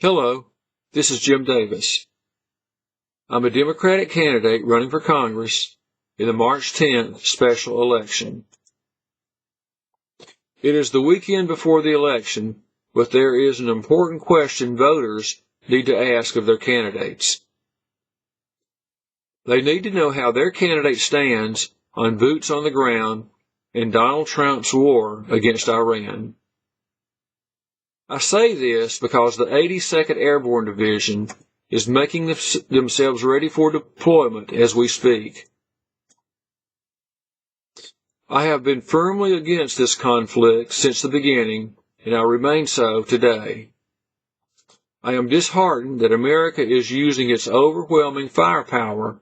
Hello, this is Jim Davis. I'm a Democratic candidate running for Congress in the March 10th special election. It is the weekend before the election, but there is an important question voters need to ask of their candidates. They need to know how their candidate stands on boots on the ground in Donald Trump's war against Iran. I say this because the 82nd Airborne Division is making themselves ready for deployment as we speak. I have been firmly against this conflict since the beginning, and I remain so today. I am disheartened that America is using its overwhelming firepower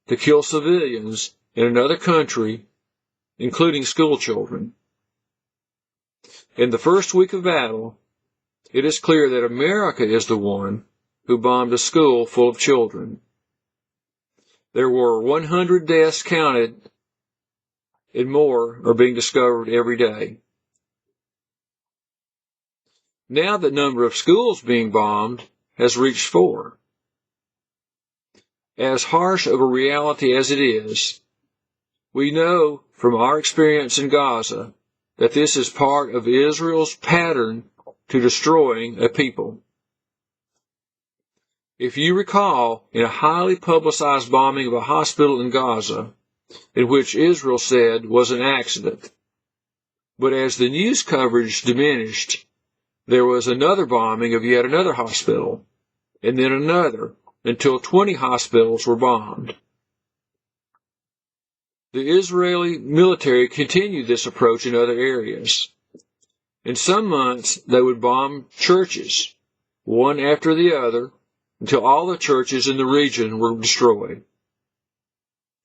to kill civilians in another country, including schoolchildren. In the first week of battle, it is clear that America is the one who bombed a school full of children. There were 100 deaths counted, and more are being discovered every day. Now the number of schools being bombed has reached 4. As harsh of a reality as it is, we know from our experience in Gaza that this is part of Israel's pattern to destroying a people. If you recall, in a highly publicized bombing of a hospital in Gaza, in which Israel said was an accident, but as the news coverage diminished, there was another bombing of yet another hospital, and then another, until 20 hospitals were bombed. The Israeli military continued this approach in other areas. In some months, they would bomb churches, one after the other, until all the churches in the region were destroyed.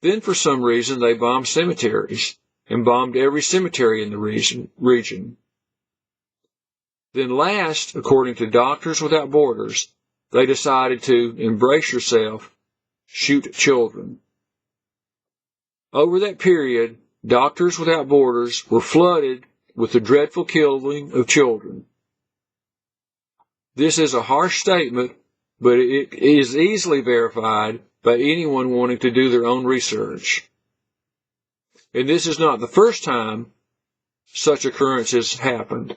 Then, for some reason, they bombed cemeteries, and bombed every cemetery in the region. Then last, according to Doctors Without Borders, they decided to embrace yourself, shoot children. Over that period, Doctors Without Borders were flooded with the dreadful killing of children. This is a harsh statement, but it is easily verified by anyone wanting to do their own research. And this is not the first time such occurrences happened.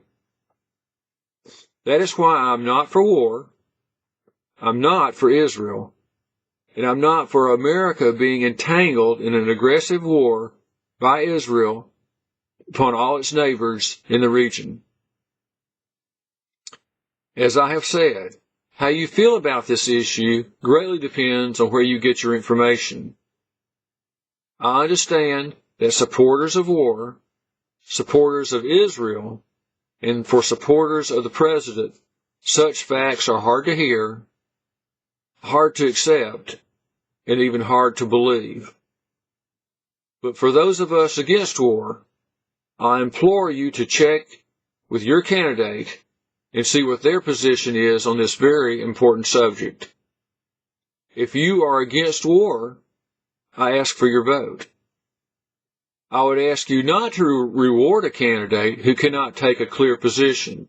That is why I'm not for war, I'm not for Israel, and I'm not for America being entangled in an aggressive war by Israel upon all its neighbors in the region. As I have said, how you feel about this issue greatly depends on where you get your information. I understand that supporters of war, supporters of Israel, and for supporters of the president, such facts are hard to hear, hard to accept, and even hard to believe. But for those of us against war, I implore you to check with your candidate and see what their position is on this very important subject. If you are against war, I ask for your vote. I would ask you not to reward a candidate who cannot take a clear position.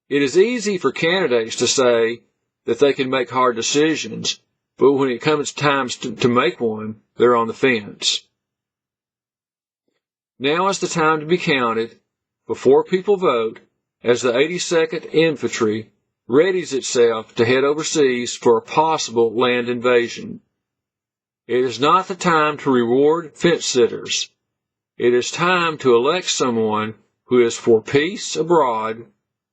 It is easy for candidates to say that they can make hard decisions, but when it comes time to make one, they're on the fence. Now is the time to be counted before people vote, as the 82nd Infantry readies itself to head overseas for a possible land invasion. It is not the time to reward fence-sitters. It is time to elect someone who is for peace abroad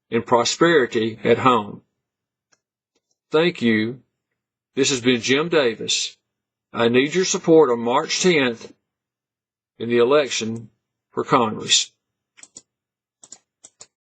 and prosperity at home. Thank you. This has been Jim Davis. I need your support on March 10th in the election for Congress.